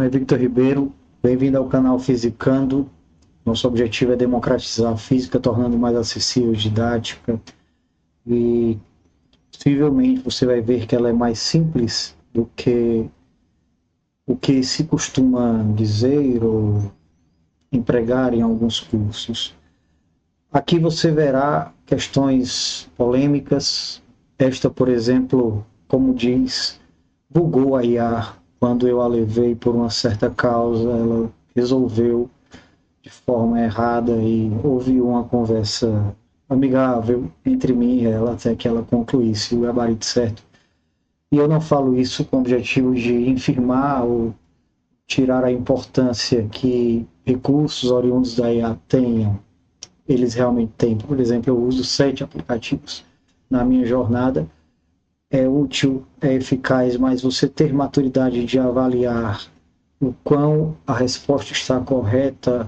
É Victor Ribeiro, bem-vindo ao canal Fisicando. Nosso objetivo é democratizar a física, tornando mais acessível, didática e possivelmente você vai ver que ela é mais simples do que o que se costuma dizer ou empregar em alguns cursos. Aqui você verá questões polêmicas. Esta, por exemplo, como diz, bugou a IA. Quando eu a levei por uma certa causa, ela resolveu de forma errada e houve uma conversa amigável entre mim e ela até que ela concluísse o gabarito certo. E eu não falo isso com o objetivo de infirmar ou tirar a importância que recursos oriundos da IA tenham. Eles realmente têm. Por exemplo, eu uso 7 aplicativos na minha jornada. É útil, é eficaz, mas você ter maturidade de avaliar o quão a resposta está correta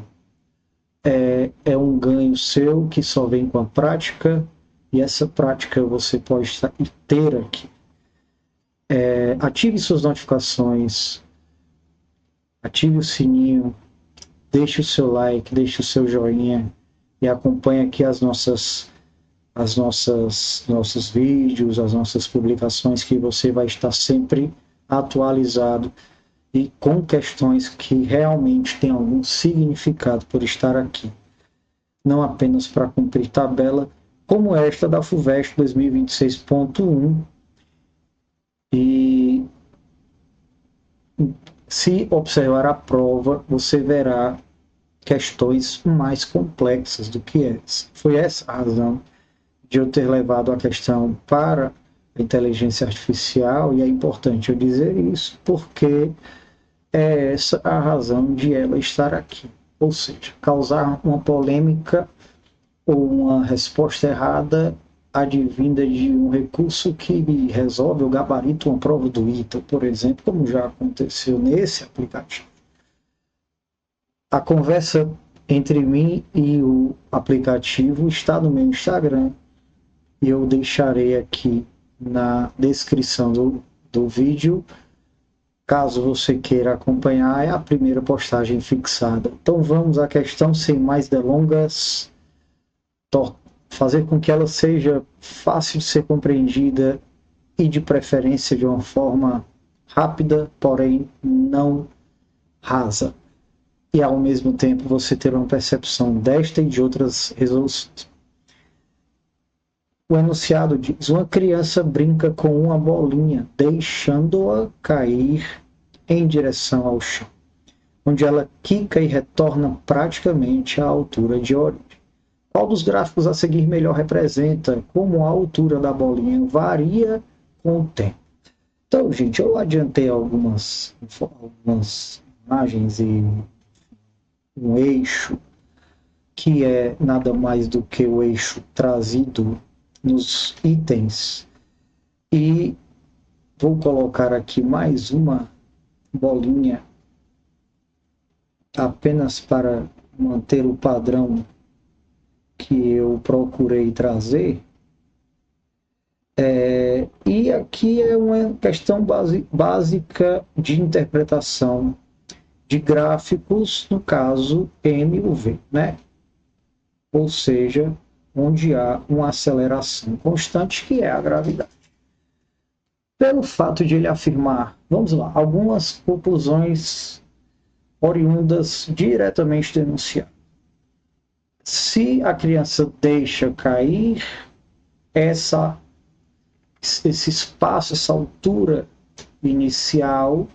é um ganho seu que só vem com a prática, e essa prática você pode ter aqui. Ative suas notificações, ative o sininho, deixe o seu like, deixe o seu joinha e acompanhe aqui nossos vídeos, as nossas publicações, que você vai estar sempre atualizado e com questões que realmente têm algum significado por estar aqui. Não apenas para cumprir tabela, como esta da FUVEST 2026.1. E se observar a prova, você verá questões mais complexas do que essa. Foi essa a razão de eu ter levado a questão para a inteligência artificial, e é importante eu dizer isso, porque é essa a razão de ela estar aqui. Ou seja, causar uma polêmica ou uma resposta errada advinda de um recurso que resolve o gabarito, uma prova do ITA, por exemplo, como já aconteceu nesse aplicativo. A conversa entre mim e o aplicativo está no meu Instagram, e eu deixarei aqui na descrição do vídeo. Caso você queira acompanhar, é a primeira postagem fixada. Então vamos à questão sem mais delongas, fazer com que ela seja fácil de ser compreendida e de preferência de uma forma rápida, porém não rasa. E ao mesmo tempo você ter uma percepção desta e de outras resoluções. O enunciado diz: uma criança brinca com uma bolinha, deixando-a cair em direção ao chão, onde ela quica e retorna praticamente à altura de origem. Qual dos gráficos a seguir melhor representa como a altura da bolinha varia com o tempo? Então, gente, eu adiantei algumas imagens e um eixo, que é nada mais do que o eixo trazido nos itens, e vou colocar aqui mais uma bolinha apenas para manter o padrão que eu procurei trazer. E aqui é uma questão básica de interpretação de gráficos, no caso M ou V, né? Ou seja, onde há uma aceleração constante, que é a gravidade. Pelo fato de ele afirmar, vamos lá, algumas conclusões oriundas diretamente do enunciado. Se a criança deixa cair, esse espaço, essa altura inicial,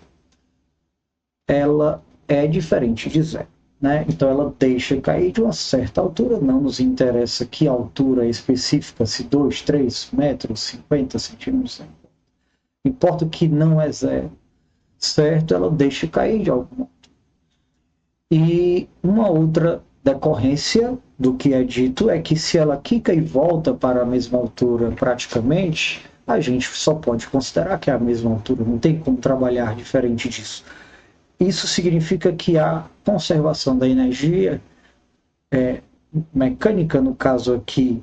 ela é diferente de zero, né? Então ela deixa cair de uma certa altura, não nos interessa que altura específica, se 2, 3 metros, 50 centímetros, importa que não é zero, certo? Ela deixa cair de alguma altura. E uma outra decorrência do que é dito é que se ela quica e volta para a mesma altura praticamente, a gente só pode considerar que é a mesma altura, não tem como trabalhar diferente disso. Isso significa que a conservação da energia mecânica, no caso aqui,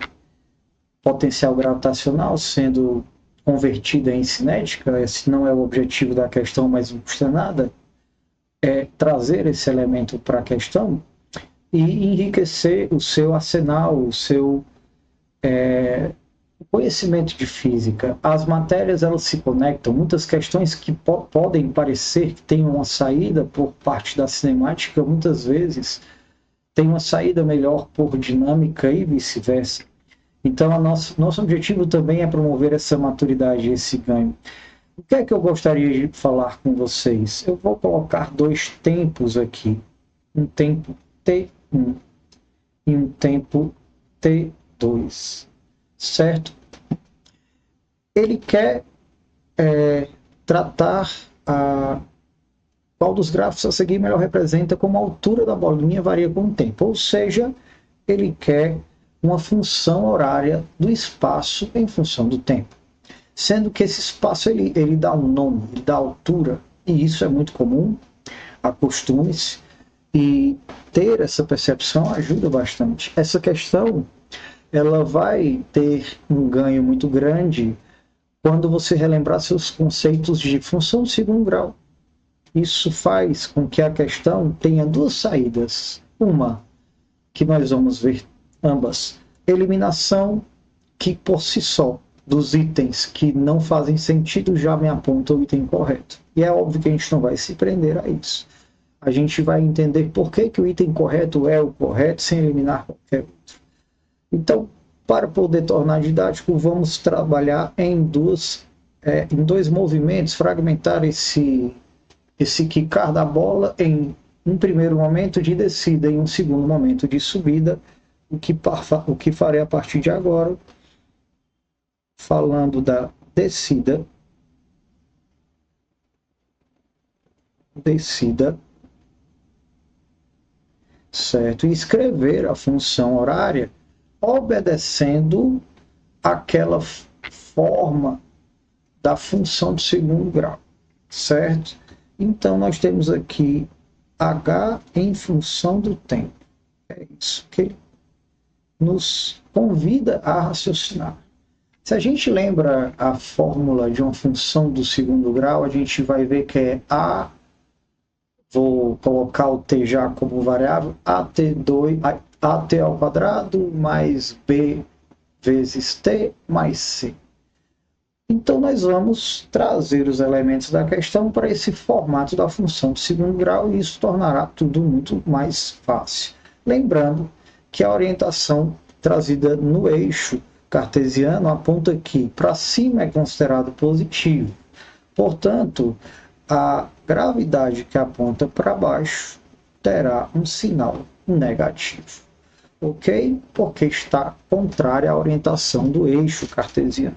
potencial gravitacional, sendo convertida em cinética, esse não é o objetivo da questão, mas não custa nada, trazer esse elemento para a questão e enriquecer o seu arsenal, o seu conhecimento de física. As matérias, elas se conectam. Muitas questões que podem parecer que têm uma saída por parte da cinemática, muitas vezes têm uma saída melhor por dinâmica e vice-versa. Então, nosso objetivo também é promover essa maturidade, esse ganho. O que é que eu gostaria de falar com vocês? Eu vou colocar dois tempos aqui. Um tempo T1 e um tempo T2. Certo? Ele quer tratar qual dos gráficos a seguir melhor representa como a altura da bolinha varia com o tempo. Ou seja, ele quer uma função horária do espaço em função do tempo. Sendo que esse espaço ele dá um nome, ele dá altura, e isso é muito comum, acostume-se, e ter essa percepção ajuda bastante. Essa questão, ela vai ter um ganho muito grande quando você relembrar seus conceitos de função de segundo grau. Isso faz com que a questão tenha duas saídas. Uma, que nós vamos ver ambas, eliminação, que por si só, dos itens que não fazem sentido, já me aponta o item correto. E é óbvio que a gente não vai se prender a isso. A gente vai entender por que o item correto é o correto, sem eliminar qualquer outro. Então, para poder tornar didático, vamos trabalhar em dois movimentos, fragmentar esse quicar da bola em um primeiro momento de descida e um segundo momento de subida, o que farei a partir de agora, falando da descida, certo? E escrever a função horária obedecendo aquela forma da função de segundo grau, certo? Então, nós temos aqui H em função do tempo. É isso que ele nos convida a raciocinar. Se a gente lembra a fórmula de uma função do segundo grau, a gente vai ver que é A, vou colocar o T já como variável, AT ao quadrado mais B vezes T mais C. Então, nós vamos trazer os elementos da questão para esse formato da função de segundo grau e isso tornará tudo muito mais fácil. Lembrando que a orientação trazida no eixo cartesiano aponta que para cima é considerado positivo. Portanto, a gravidade que aponta para baixo terá um sinal negativo. Ok? Porque está contrária à orientação do eixo cartesiano.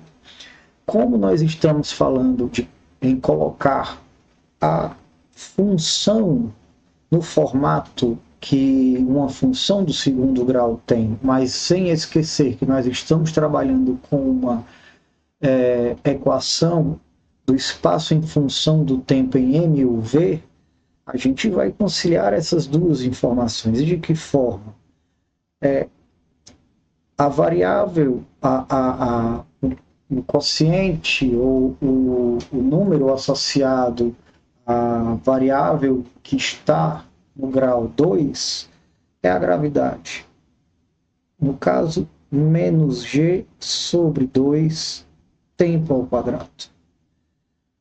Como nós estamos falando em colocar a função no formato que uma função do segundo grau tem, mas sem esquecer que nós estamos trabalhando com uma equação do espaço em função do tempo em MUV, a gente vai conciliar essas duas informações. E de que forma? A variável, o quociente ou o número associado à variável que está no grau 2 é a gravidade. No caso, menos g sobre 2 tempo ao quadrado.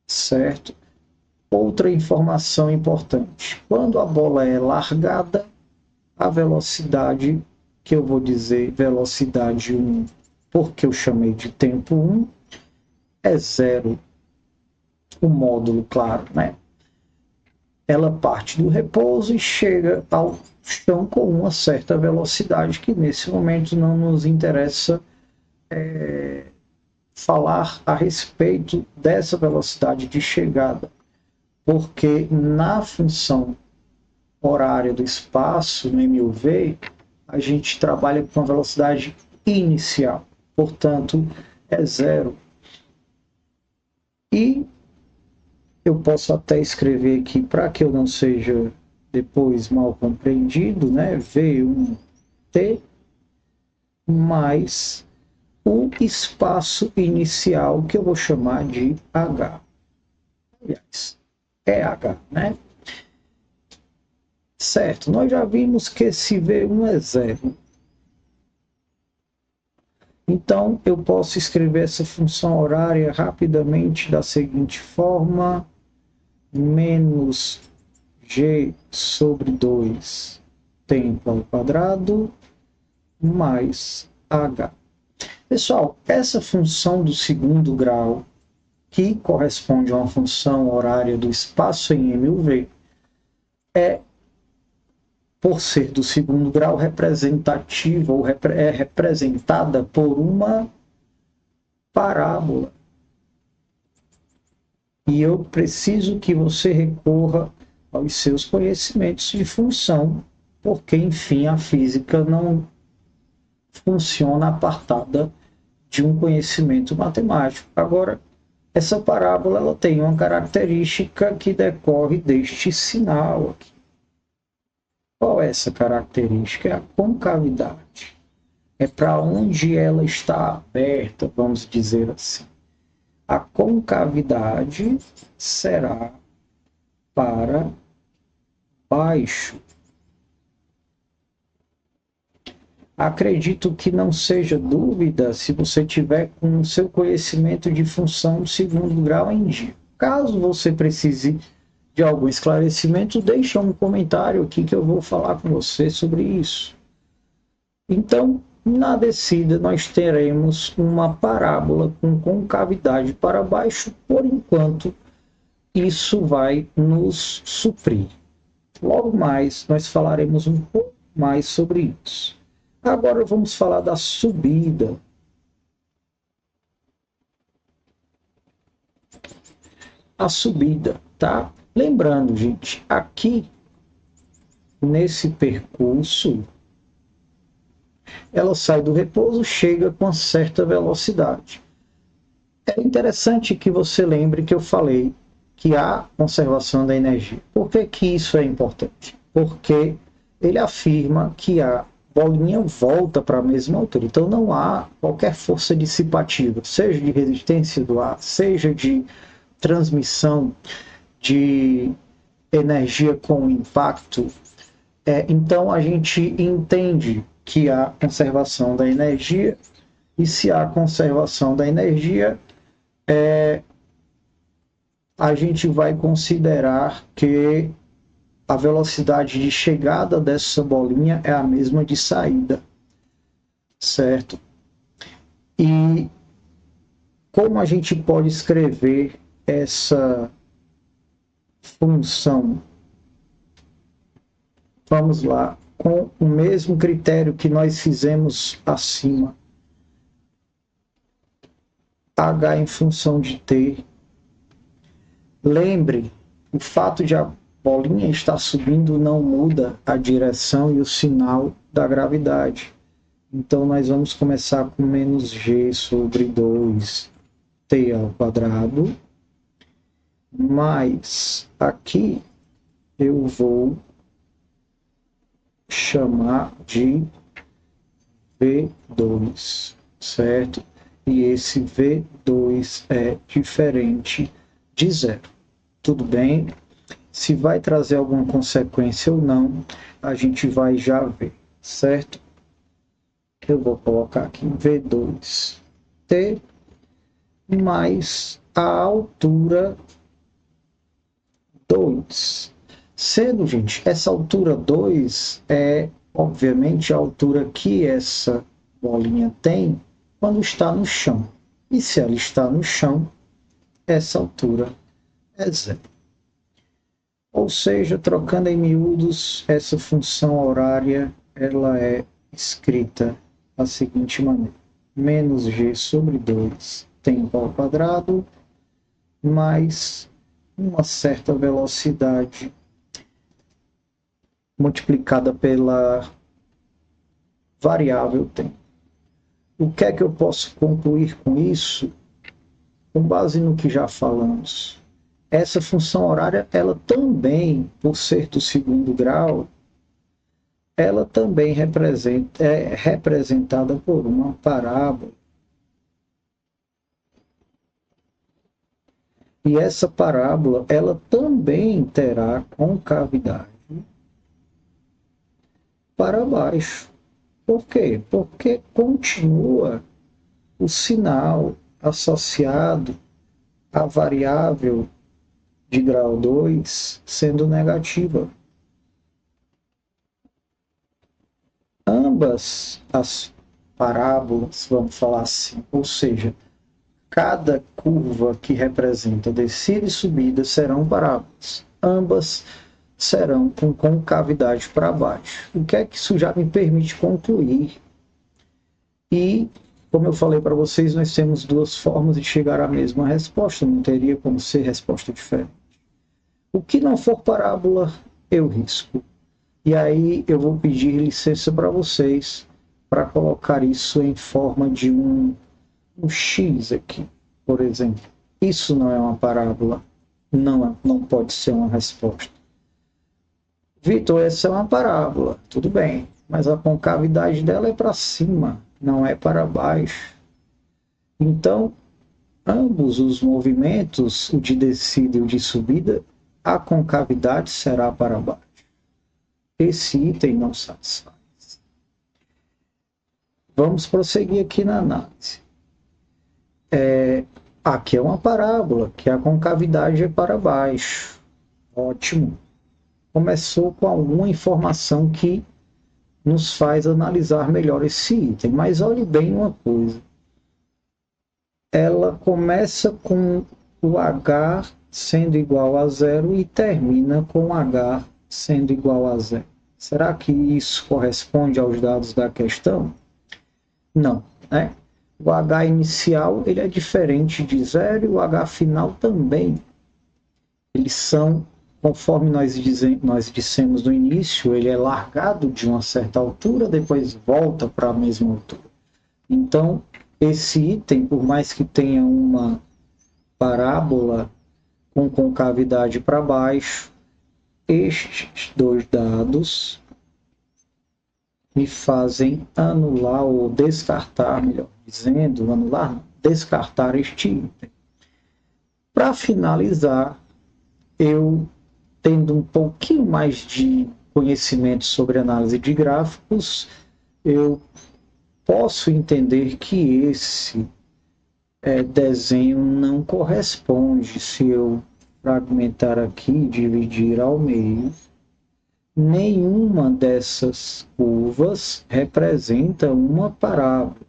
Certo? Outra informação importante. Quando a bola é largada, a velocidade, que eu vou dizer velocidade 1, porque eu chamei de tempo 1, é zero. O módulo, claro, né? Ela parte do repouso e chega ao chão com uma certa velocidade, que nesse momento não nos interessa falar a respeito dessa velocidade de chegada, porque na função horária do espaço, no MUV, a gente trabalha com a velocidade inicial, portanto, é zero. E eu posso até escrever aqui, para que eu não seja depois mal compreendido, né? V1T mais o espaço inicial, que eu vou chamar de H. Aliás, é H, né? Certo, nós já vimos que esse V1 é zero. Então, eu posso escrever essa função horária rapidamente da seguinte forma: menos g sobre 2 tempo ao quadrado mais h. Pessoal, essa função do segundo grau, que corresponde a uma função horária do espaço em MUV, é, por ser do segundo grau, representativa ou é representada por uma parábola. E eu preciso que você recorra aos seus conhecimentos de função, porque, enfim, a física não funciona apartada de um conhecimento matemático. Agora, essa parábola ela tem uma característica que decorre deste sinal aqui. Qual é essa característica? É a concavidade. É para onde ela está aberta, vamos dizer assim. A concavidade será para baixo. Acredito que não seja dúvida se você tiver com o seu conhecimento de função do segundo grau em dia. Caso você precise de algum esclarecimento, deixa um comentário aqui que eu vou falar com você sobre isso. Então, na descida, nós teremos uma parábola com concavidade para baixo. Por enquanto, isso vai nos suprir. Logo mais, nós falaremos um pouco mais sobre isso. Agora vamos falar da subida. A subida, tá? Lembrando, gente, aqui nesse percurso, ela sai do repouso, chega com certa velocidade. É interessante que você lembre que eu falei que há conservação da energia. Por que que isso é importante? Porque ele afirma que a bolinha volta para a mesma altura. Então não há qualquer força dissipativa, seja de resistência do ar, seja de transmissão de energia com impacto. Então a gente entende que há conservação da energia, e se há conservação da energia, a gente vai considerar que a velocidade de chegada dessa bolinha é a mesma de saída, certo? E como a gente pode escrever essa função? Vamos lá, com o mesmo critério que nós fizemos acima. H em função de t. Lembre, o fato de a bolinha estar subindo não muda a direção e o sinal da gravidade. Então, nós vamos começar com menos g sobre 2t ao quadrado, mais aqui eu vou chamar de V2, certo? E esse V2 é diferente de zero. Tudo bem? Se vai trazer alguma consequência ou não, a gente vai já ver, certo? Eu vou colocar aqui V2T mais a altura 2. Sendo, gente, essa altura 2 é, obviamente, a altura que essa bolinha tem quando está no chão. E se ela está no chão, essa altura é zero. Ou seja, trocando em miúdos, essa função horária ela é escrita da seguinte maneira: menos g sobre 2 tempo ao quadrado mais uma certa velocidade multiplicada pela variável tempo. O que é que eu posso concluir com isso? Com base no que já falamos, essa função horária, ela também, por ser do segundo grau, ela também é representada por uma parábola. E essa parábola, ela também terá concavidade para baixo. Por quê? Porque continua o sinal associado à variável de grau 2 sendo negativa. Ambas as parábolas, vamos falar assim, ou seja, cada curva que representa descida e subida serão parábolas. Ambas serão com concavidade para baixo. O que é que isso já me permite concluir? E, como eu falei para vocês, nós temos duas formas de chegar à mesma resposta, não teria como ser resposta diferente. O que não for parábola, eu risco. E aí eu vou pedir licença para vocês para colocar isso em forma de um X aqui, por exemplo. Isso não é uma parábola, não pode ser uma resposta. Vitor, essa é uma parábola, tudo bem, mas a concavidade dela é para cima, não é para baixo. Então, ambos os movimentos, o de descida e o de subida, a concavidade será para baixo. Esse item não satisfaz. Vamos prosseguir aqui na análise. Aqui é uma parábola, que a concavidade é para baixo. Ótimo. Começou com alguma informação que nos faz analisar melhor esse item. Mas olhe bem uma coisa. Ela começa com o H sendo igual a zero e termina com H sendo igual a zero. Será que isso corresponde aos dados da questão? Não, né? O H inicial ele é diferente de zero e o H final também. Eles são, conforme nós dissemos no início, ele é largado de uma certa altura, depois volta para a mesma altura. Então, esse item, por mais que tenha uma parábola com concavidade para baixo, estes dois dados me fazem anular ou descartar, melhor dizendo, anular, não, descartar este item. Para finalizar, eu, tendo um pouquinho mais de conhecimento sobre análise de gráficos, eu posso entender que esse desenho não corresponde. Se eu fragmentar aqui e dividir ao meio, nenhuma dessas curvas representa uma parábola.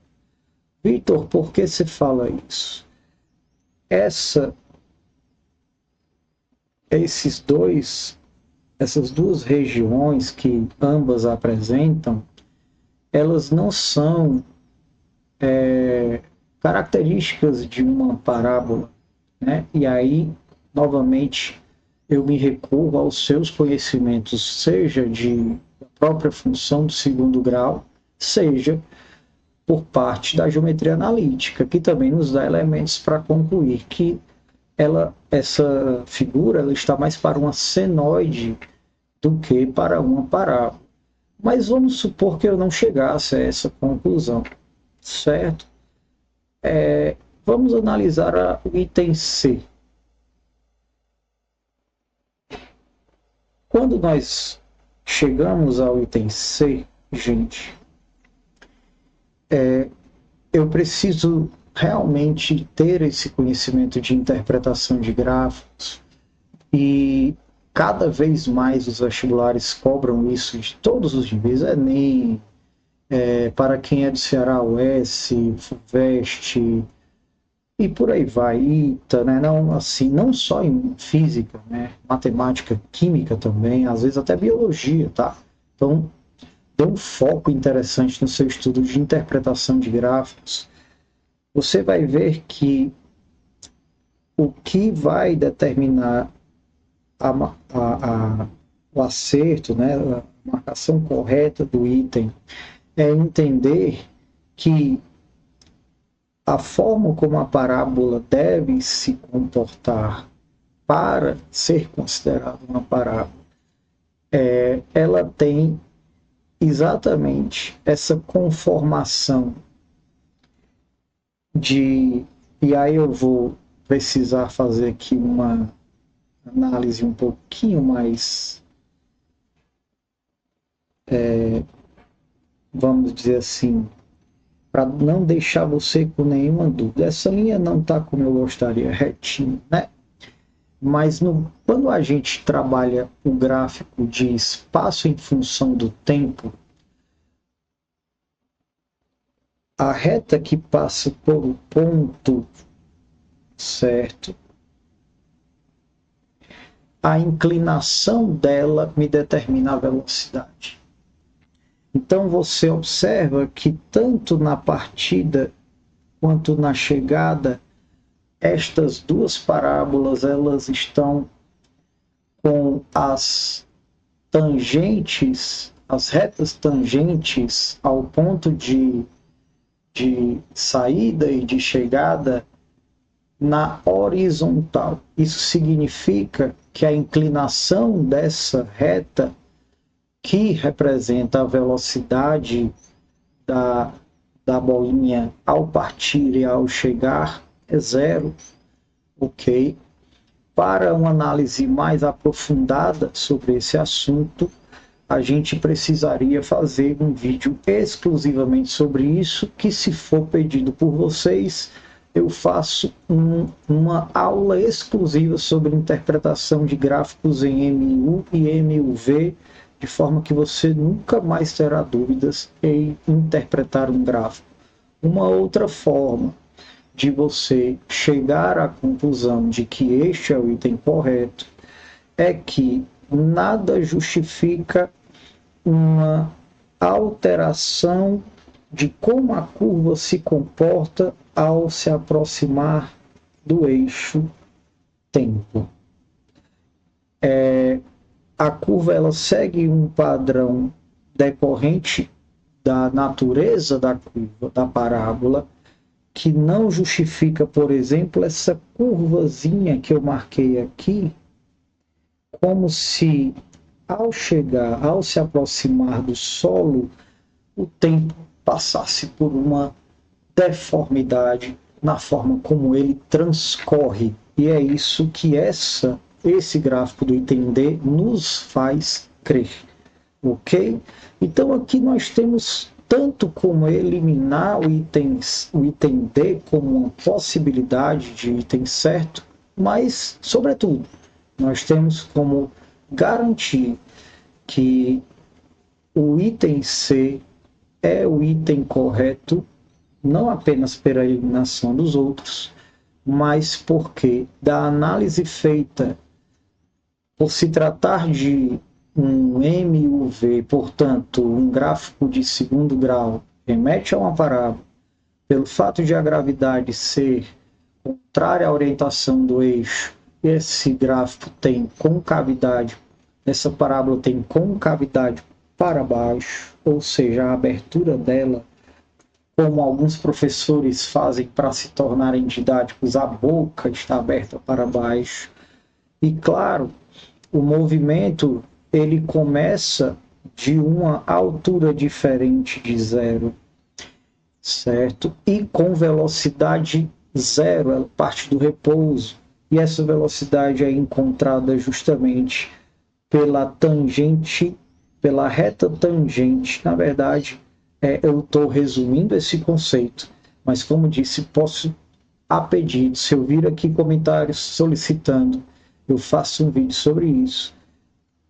Vitor, por que você fala isso? Essas duas regiões que ambas apresentam, elas não são características de uma parábola, né? E aí, novamente, eu me recorro aos seus conhecimentos, seja da própria função do segundo grau, seja por parte da geometria analítica, que também nos dá elementos para concluir que essa figura ela está mais para uma senoide do que para uma parábola. Mas vamos supor que eu não chegasse a essa conclusão, certo? Vamos analisar o item C. Quando nós chegamos ao item C, gente, eu preciso realmente ter esse conhecimento de interpretação de gráficos e cada vez mais os vestibulares cobram isso de todos os níveis, Enem, para quem é do Ceará, UES, FUVEST, e por aí vai, ITA, né? Não, assim, não só em física, né? Matemática, química também, às vezes até biologia, tá? Então, dê um foco interessante no seu estudo de interpretação de gráficos. Você vai ver que o que vai determinar o acerto, né? A marcação correta do item, é entender que a forma como a parábola deve se comportar para ser considerada uma parábola, ela tem exatamente essa conformação e aí eu vou precisar fazer aqui uma análise um pouquinho mais vamos dizer assim, para não deixar você com nenhuma dúvida. Essa linha não está como eu gostaria, retinho, né? Mas quando a gente trabalha o gráfico de espaço em função do tempo, a reta que passa por um ponto, certo? A inclinação dela me determina a velocidade. Então você observa que tanto na partida quanto na chegada, estas duas parábolas elas estão com as tangentes, as retas tangentes ao ponto de saída e de chegada na horizontal. Isso significa que a inclinação dessa reta, que representa a velocidade da bolinha ao partir e ao chegar, é zero, ok? Para uma análise mais aprofundada sobre esse assunto, a gente precisaria fazer um vídeo exclusivamente sobre isso, que se for pedido por vocês, eu faço uma aula exclusiva sobre interpretação de gráficos em MU e MUV, de forma que você nunca mais terá dúvidas em interpretar um gráfico. Uma outra forma de você chegar à conclusão de que este é o item correto é que nada justifica uma alteração de como a curva se comporta ao se aproximar do eixo tempo. A curva ela segue um padrão decorrente da natureza da curva, da parábola, que não justifica, por exemplo, essa curvazinha que eu marquei aqui, como se ao chegar, ao se aproximar do solo, o tempo passasse por uma deformidade na forma como ele transcorre. E é isso que esse gráfico do item D nos faz crer, ok? Então aqui nós temos tanto como eliminar o item D como uma possibilidade de item certo, mas, sobretudo, nós temos como garantir que o item C é o item correto, não apenas pela eliminação dos outros, mas porque da análise feita por se tratar de um MUV, portanto, um gráfico de segundo grau, remete a uma parábola, pelo fato de a gravidade ser contrária à orientação do eixo, esse gráfico tem concavidade, essa parábola tem concavidade para baixo, ou seja, a abertura dela, como alguns professores fazem para se tornarem didáticos, a boca está aberta para baixo. E claro, o movimento ele começa de uma altura diferente de zero, certo? E com velocidade zero, ela parte do repouso. E essa velocidade é encontrada justamente pela tangente, pela reta tangente. Na verdade, eu estou resumindo esse conceito, mas como disse, posso, a pedido, se eu vir aqui comentários solicitando, eu faço um vídeo sobre isso.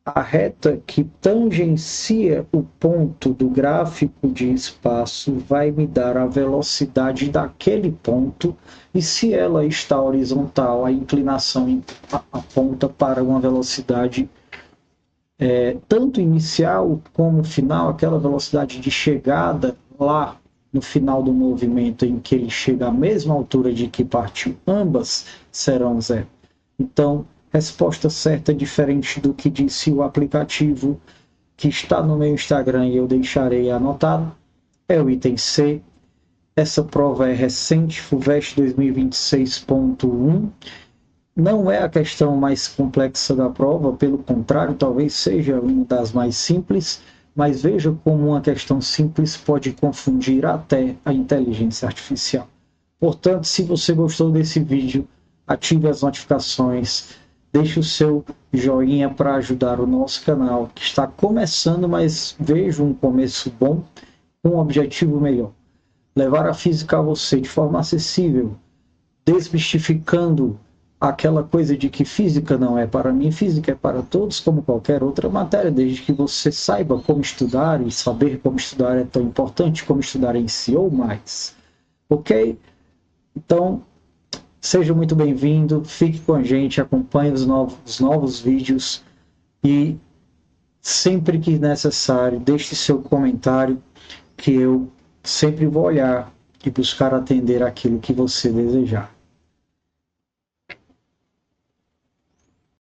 A reta que tangencia o ponto do gráfico de espaço vai me dar a velocidade daquele ponto, e se ela está horizontal, a inclinação aponta para uma velocidade tanto inicial como final, aquela velocidade de chegada lá no final do movimento em que ele chega à mesma altura de que partiu, ambas serão zero. Então, resposta certa, diferente do que disse o aplicativo que está no meu Instagram e eu deixarei anotado, é o item C. Essa prova é recente, FUVEST 2026.1. Não é a questão mais complexa da prova, pelo contrário, talvez seja uma das mais simples, mas veja como uma questão simples pode confundir até a inteligência artificial. Portanto, se você gostou desse vídeo, ative as notificações, deixe o seu joinha para ajudar o nosso canal, que está começando, mas vejo um começo bom, com um objetivo melhor. Levar a física a você de forma acessível, desmistificando aquela coisa de que física não é para mim, física é para todos, como qualquer outra matéria, desde que você saiba como estudar, e saber como estudar é tão importante como estudar em si ou mais. Ok? Então, seja muito bem-vindo, fique com a gente, acompanhe os novos vídeos e sempre que necessário, deixe seu comentário que eu sempre vou olhar e buscar atender aquilo que você desejar.